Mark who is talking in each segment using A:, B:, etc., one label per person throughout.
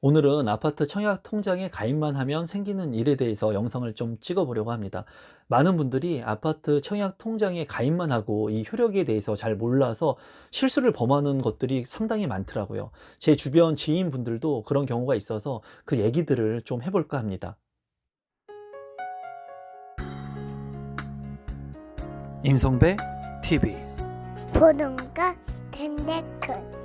A: 오늘은 아파트 청약 통장에 가입만 하면 생기는 일에 대해서 영상을 좀 찍어보려고 합니다. 많은 분들이 아파트 청약 통장에 가입만 하고 이 효력에 대해서 잘 몰라서 실수를 범하는 것들이 상당히 많더라고요. 제 주변 지인분들도 그런 경우가 있어서 그 얘기들을 좀 해볼까 합니다. 임성배 TV.
B: 보동과 덴데크.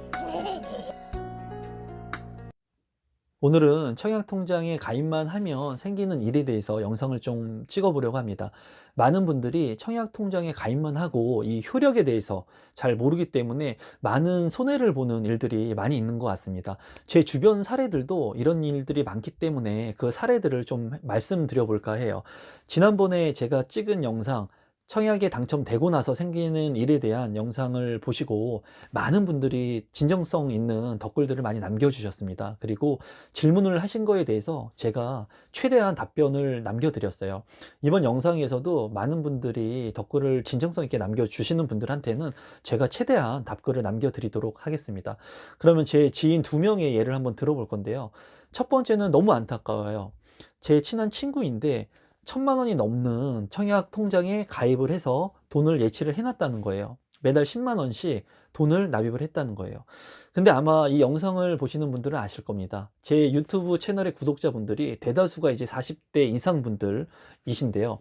A: 오늘은 청약통장에 가입만 하면 생기는 일에 대해서 영상을 좀 찍어보려고 합니다. 많은 분들이 청약통장에 가입만 하고 이 효력에 대해서 잘 모르기 때문에 많은 손해를 보는 일들이 많이 있는 것 같습니다. 제 주변 사례들도 이런 일들이 많기 때문에 그 사례들을 좀 말씀드려 볼까 해요. 지난번에 제가 찍은 영상, 청약에 당첨되고 나서 생기는 일에 대한 영상을 보시고 많은 분들이 진정성 있는 댓글들을 많이 남겨주셨습니다. 그리고 질문을 하신 거에 대해서 제가 최대한 답변을 남겨드렸어요. 이번 영상에서도 많은 분들이 댓글을 진정성 있게 남겨주시는 분들한테는 제가 최대한 답글을 남겨드리도록 하겠습니다. 그러면 제 지인 2명의 예를 한번 들어볼 건데요. 첫 번째는 너무 안타까워요. 제 친한 친구인데 1,000만 원이 넘는 청약 통장에 가입을 해서 돈을 예치를 해놨다는 거예요. 매달 10만 원씩 돈을 납입을 했다는 거예요. 근데 아마 이 영상을 보시는 분들은 아실 겁니다. 제 유튜브 채널의 구독자분들이 대다수가 이제 40대 이상 분들이신데요.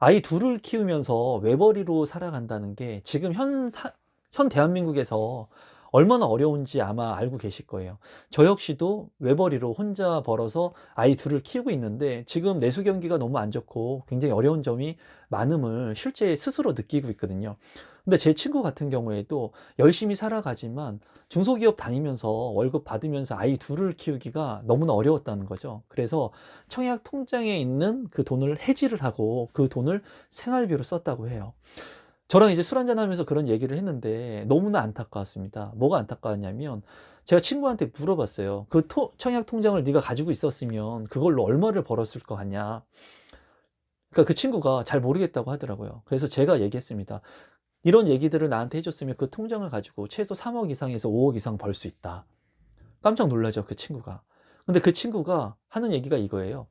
A: 아이 둘을 키우면서 외벌이로 살아간다는 게 지금 현 대한민국에서 얼마나 어려운지 아마 알고 계실 거예요. 저 역시도 외벌이로 혼자 벌어서 아이 둘을 키우고 있는데 지금 내수 경기가 너무 안 좋고 굉장히 어려운 점이 많음을 실제 스스로 느끼고 있거든요. 근데 제 친구 같은 경우에도 열심히 살아가지만 중소기업 다니면서 월급 받으면서 아이 둘을 키우기가 너무나 어려웠다는 거죠. 그래서 청약 통장에 있는 그 돈을 해지를 하고 그 돈을 생활비로 썼다고 해요. 저랑 이제 술 한잔 하면서 그런 얘기를 했는데 너무나 안타까웠습니다. 뭐가 안타까웠냐면 제가 친구한테 물어봤어요. 그 청약 통장을 네가 가지고 있었으면 그걸로 얼마를 벌었을 거 같냐. 그러니까 그 친구가 잘 모르겠다고 하더라고요. 그래서 제가 얘기했습니다. 이런 얘기들을 나한테 해줬으면 그 통장을 가지고 최소 3억 이상에서 5억 이상 벌 수 있다. 깜짝 놀라죠, 그 친구가. 근데 그 친구가 하는 얘기가 이거예요.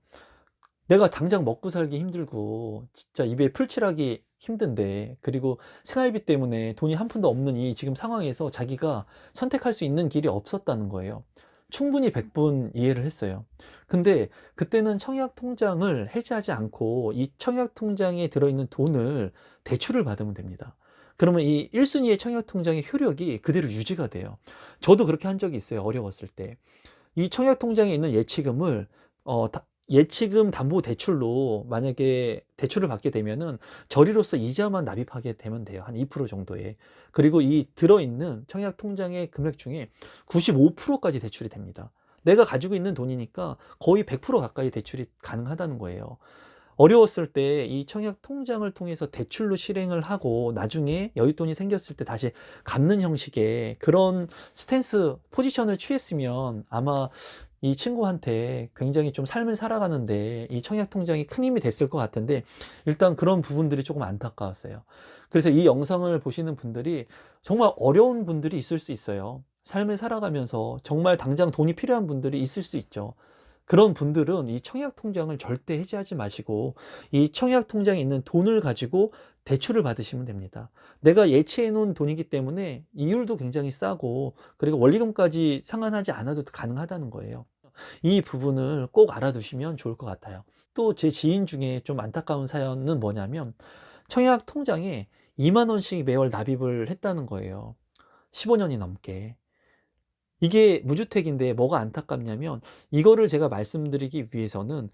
A: 내가 당장 먹고 살기 힘들고 진짜 입에 풀칠하기 힘든데, 그리고 생활비 때문에 돈이 한 푼도 없는 이 지금 상황에서 자기가 선택할 수 있는 길이 없었다는 거예요. 충분히 100분 이해를 했어요. 근데 그때는 청약 통장을 해지하지 않고 이 청약 통장에 들어있는 돈을 대출을 받으면 됩니다. 그러면 이 1순위의 청약 통장의 효력이 그대로 유지가 돼요. 저도 그렇게 한 적이 있어요. 어려웠을 때. 이 청약 통장에 있는 예치금을 예치금 담보 대출로 만약에 대출을 받게 되면은 저리로서 이자만 납입하게 되면 돼요. 한 2% 정도에. 그리고 이 들어있는 청약 통장의 금액 중에 95%까지 대출이 됩니다. 내가 가지고 있는 돈이니까 거의 100% 가까이 대출이 가능하다는 거예요. 어려웠을 때 이 청약 통장을 통해서 대출로 실행을 하고 나중에 여윳돈이 생겼을 때 다시 갚는 형식의 그런 스탠스 포지션을 취했으면 아마 이 친구한테 굉장히 좀 삶을 살아가는데 이 청약 통장이 큰 힘이 됐을 것 같은데 일단 그런 부분들이 조금 안타까웠어요. 그래서 이 영상을 보시는 분들이 정말 어려운 분들이 있을 수 있어요. 삶을 살아가면서 정말 당장 돈이 필요한 분들이 있을 수 있죠. 그런 분들은 이 청약 통장을 절대 해지하지 마시고 이 청약 통장에 있는 돈을 가지고 대출을 받으시면 됩니다. 내가 예치해 놓은 돈이기 때문에 이율도 굉장히 싸고 그리고 원리금까지 상환하지 않아도 가능하다는 거예요. 이 부분을 꼭 알아두시면 좋을 것 같아요. 또 제 지인 중에 좀 안타까운 사연은 뭐냐면 청약 통장에 2만 원씩 매월 납입을 했다는 거예요. 15년이 넘게. 이게 무주택인데 뭐가 안타깝냐면 이거를 제가 말씀드리기 위해서는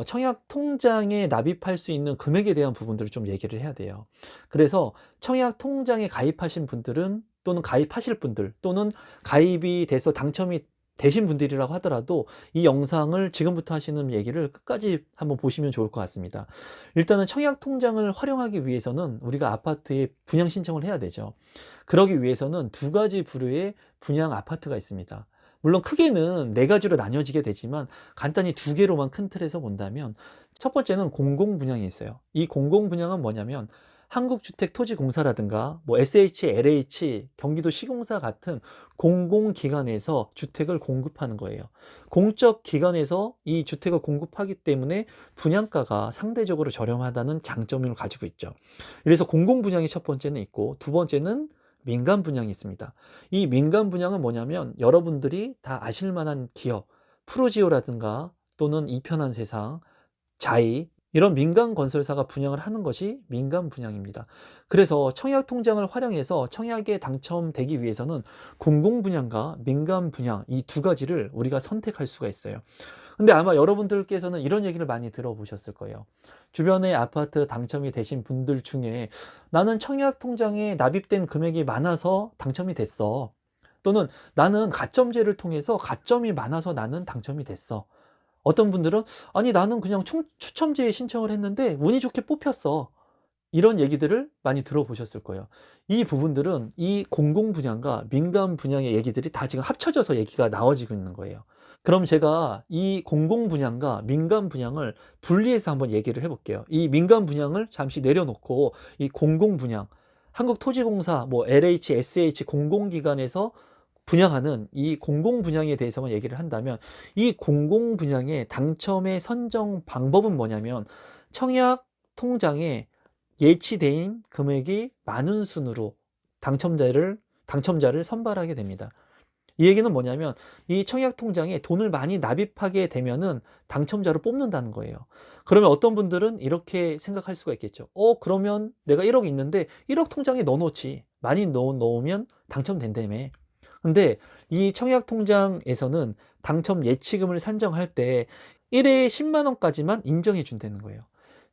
A: 청약 통장에 납입할 수 있는 금액에 대한 부분들을 좀 얘기를 해야 돼요. 그래서 청약 통장에 가입하신 분들은 또는 가입하실 분들 또는 가입이 돼서 당첨이 되신 분들이라고 하더라도 이 영상을 지금부터 하시는 얘기를 끝까지 한번 보시면 좋을 것 같습니다. 일단은 청약 통장을 활용하기 위해서는 우리가 아파트에 분양 신청을 해야 되죠. 그러기 위해서는 두 가지 부류의 분양 아파트가 있습니다. 물론 크게는 네 가지로 나뉘어지게 되지만 간단히 두 개로만 큰 틀에서 본다면 첫 번째는 공공분양이 있어요. 이 공공분양은 뭐냐면 한국주택토지공사라든가 뭐 SH, LH, 경기도 시공사 같은 공공기관에서 주택을 공급하는 거예요. 공적 기관에서 이 주택을 공급하기 때문에 분양가가 상대적으로 저렴하다는 장점을 가지고 있죠. 그래서 공공분양이 첫 번째는 있고, 두 번째는 민간 분양이 있습니다. 이 민간 분양은 뭐냐면 여러분들이 다 아실 만한 기업, 프로지오라든가 또는 이편한 세상, 자이, 이런 민간 건설사가 분양을 하는 것이 민간 분양입니다. 그래서 청약 통장을 활용해서 청약에 당첨되기 위해서는 공공 분양과 민간 분양, 이 두 가지를 우리가 선택할 수가 있어요. 근데 아마 여러분들께서는 이런 얘기를 많이 들어보셨을 거예요. 주변에 아파트 당첨이 되신 분들 중에 나는 청약 통장에 납입된 금액이 많아서 당첨이 됐어. 또는 나는 가점제를 통해서 가점이 많아서 나는 당첨이 됐어. 어떤 분들은 아니 나는 그냥 추첨제에 신청을 했는데 운이 좋게 뽑혔어. 이런 얘기들을 많이 들어보셨을 거예요. 이 부분들은 이 공공 분양과 민간 분양의 얘기들이 다 지금 합쳐져서 얘기가 나와지고 있는 거예요. 그럼 제가 이 공공 분양과 민간 분양을 분리해서 한번 얘기를 해볼게요. 이 민간 분양을 잠시 내려놓고 이 공공 분양, 한국토지공사, 뭐 LH, SH 공공기관에서 분양하는 이 공공 분양에 대해서만 얘기를 한다면, 이 공공 분양의 당첨의 선정 방법은 뭐냐면 청약 통장에 예치된 금액이 많은 순으로 당첨자를 선발하게 됩니다. 이 얘기는 뭐냐면 이 청약 통장에 돈을 많이 납입하게 되면은 당첨자로 뽑는다는 거예요. 그러면 어떤 분들은 이렇게 생각할 수가 있겠죠. 그러면 내가 1억 있는데 1억 통장에 넣어놓지. 많이 넣으면 당첨된다며. 근데 이 청약 통장에서는 당첨 예치금을 산정할 때 1회에 10만 원까지만 인정해 준다는 거예요.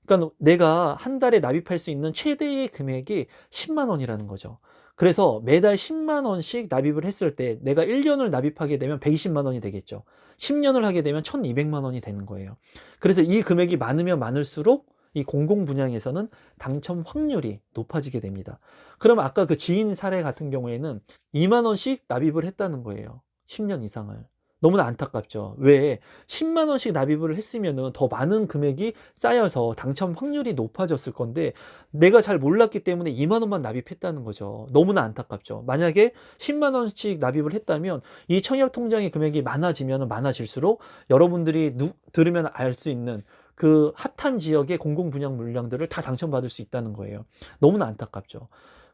A: 그러니까 내가 한 달에 납입할 수 있는 최대의 금액이 10만 원이라는 거죠. 그래서 매달 10만 원씩 납입을 했을 때 내가 1년을 납입하게 되면 120만 원이 되겠죠. 10년을 하게 되면 1200만 원이 되는 거예요. 그래서 이 금액이 많으면 많을수록 이 공공 분양에서는 당첨 확률이 높아지게 됩니다. 그럼 아까 그 지인 사례 같은 경우에는 2만 원씩 납입을 했다는 거예요. 10년 이상을. 너무나 안타깝죠. 왜? 10만 원씩 납입을 했으면 더 많은 금액이 쌓여서 당첨 확률이 높아졌을 건데 내가 잘 몰랐기 때문에 2만 원만 납입했다는 거죠. 너무나 안타깝죠. 만약에 10만 원씩 납입을 했다면 이 청약 통장의 금액이 많아지면 많아질수록 여러분들이 들으면 알 수 있는 그 핫한 지역의 공공 분양 물량들을 다 당첨받을 수 있다는 거예요. 너무나 안타깝죠.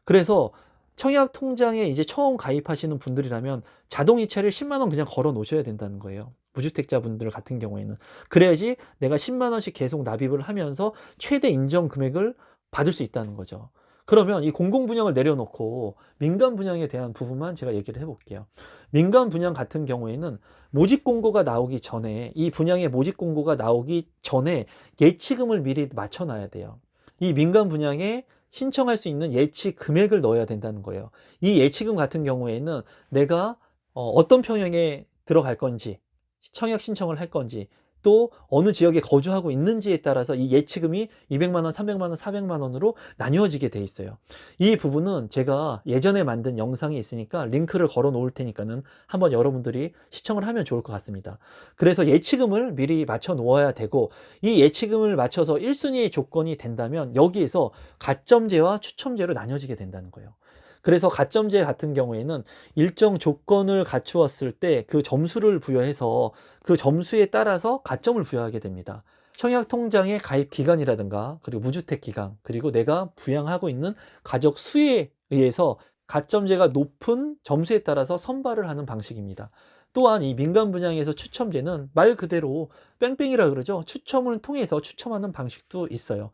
A: 그래서 청약 통장에 이제 처음 가입하시는 분들이라면 자동이체를 10만 원 그냥 걸어 놓으셔야 된다는 거예요. 무주택자분들 같은 경우에는. 그래야지 내가 10만 원씩 계속 납입을 하면서 최대 인정 금액을 받을 수 있다는 거죠. 그러면 이 공공 분양을 내려놓고 민간 분양에 대한 부분만 제가 얘기를 해볼게요. 민간 분양 같은 경우에는 모집 공고가 나오기 전에, 이 분양의 모집 공고가 나오기 전에 예치금을 미리 맞춰놔야 돼요. 이 민간 분양에 신청할 수 있는 예치 금액을 넣어야 된다는 거예요. 이 예치금 같은 경우에는 내가 어떤 평형에 들어갈 건지, 청약 신청을 할 건지, 또 어느 지역에 거주하고 있는지에 따라서 이 예치금이 200만 원, 300만 원, 400만 원으로 나뉘어지게 돼 있어요. 이 부분은 제가 예전에 만든 영상이 있으니까 링크를 걸어 놓을 테니까는 한번 여러분들이 시청을 하면 좋을 것 같습니다. 그래서 예치금을 미리 맞춰 놓아야 되고, 이 예치금을 맞춰서 1순위의 조건이 된다면 여기에서 가점제와 추첨제로 나뉘어지게 된다는 거예요. 그래서 가점제 같은 경우에는 일정 조건을 갖추었을 때 그 점수를 부여해서 그 점수에 따라서 가점을 부여하게 됩니다. 청약 통장의 가입 기간이라든가, 그리고 무주택 기간, 그리고 내가 부양하고 있는 가족 수에 의해서 가점제가 높은 점수에 따라서 선발을 하는 방식입니다. 또한 이 민간 분양에서 추첨제는 말 그대로 뺑뺑이라 그러죠. 추첨을 통해서 추첨하는 방식도 있어요.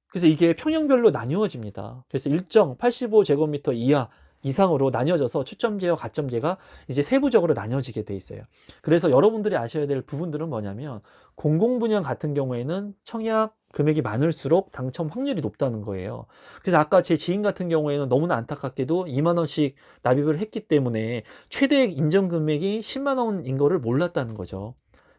A: 그래서 이게 평형별로 나뉘어집니다. 그래서 일정 85제곱미터 이하 이상으로 나뉘어져서 추첨제와 가점제가 이제 세부적으로 나뉘어지게 돼 있어요. 그래서 여러분들이 아셔야 될 부분들은 뭐냐면, 공공분양 같은 경우에는 청약 금액이 많을수록 당첨 확률이 높다는 거예요. 그래서 아까 제 지인 같은 경우에는 너무나 안타깝게도 2만 원씩 납입을 했기 때문에 최대 인정 금액이 10만 원인 거를 몰랐다는 거죠.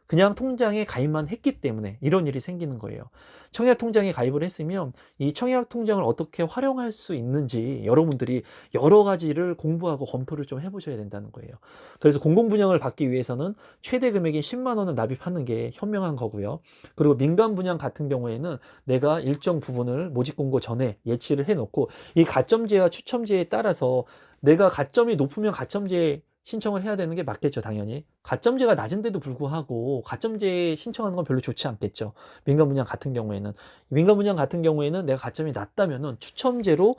A: 그냥 통장에 가입만 했기 때문에 이런 일이 생기는 거예요. 청약 통장에 가입을 했으면 이 청약 통장을 어떻게 활용할 수 있는지 여러분들이 여러 가지를 공부하고 검토를 좀 해보셔야 된다는 거예요. 그래서 공공분양을 받기 위해서는 최대 금액인 10만 원을 납입하는 게 현명한 거고요. 그리고 민간 분양 같은 경우에는 내가 일정 부분을 모집 공고 전에 예치를 해놓고 이 가점제와 추첨제에 따라서 내가 가점이 높으면 가점제 신청을 해야 되는 게 맞겠죠, 당연히. 가점제가 낮은데도 불구하고 가점제 신청하는 건 별로 좋지 않겠죠. 민간 분양 같은 경우에는. 민간 분양 같은 경우에는 내가 가점이 낮다면은 추첨제로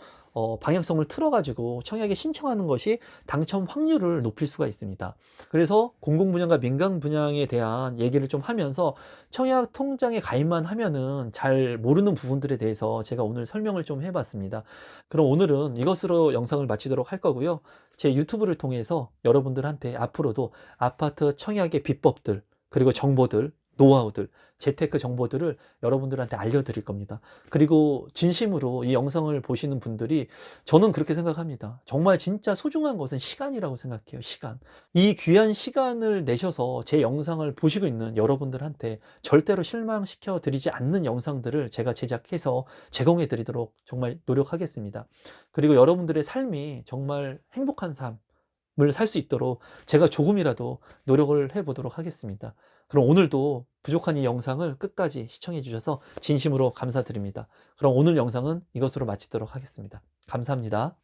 A: 방향성을 틀어가지고 청약에 신청하는 것이 당첨 확률을 높일 수가 있습니다. 그래서 공공분양과 민간분양에 대한 얘기를 좀 하면서 청약 통장에 가입만 하면은 잘 모르는 부분들에 대해서 제가 오늘 설명을 좀 해봤습니다. 그럼 오늘은 이것으로 영상을 마치도록 할 거고요. 제 유튜브를 통해서 여러분들한테 앞으로도 아파트 청약의 비법들, 그리고 정보들, 노하우들, 재테크 정보들을 여러분들한테 알려드릴 겁니다. 그리고 진심으로 이 영상을 보시는 분들이 저는 그렇게 생각합니다. 정말 진짜 소중한 것은 시간이라고 생각해요. 시간. 이 귀한 시간을 내셔서 제 영상을 보시고 있는 여러분들한테 절대로 실망시켜 드리지 않는 영상들을 제가 제작해서 제공해 드리도록 정말 노력하겠습니다. 그리고 여러분들의 삶이 정말 행복한 삶을 살 수 있도록 제가 조금이라도 노력을 해보도록 하겠습니다. 그럼 오늘도 부족한 이 영상을 끝까지 시청해 주셔서 진심으로 감사드립니다. 그럼 오늘 영상은 이것으로 마치도록 하겠습니다. 감사합니다.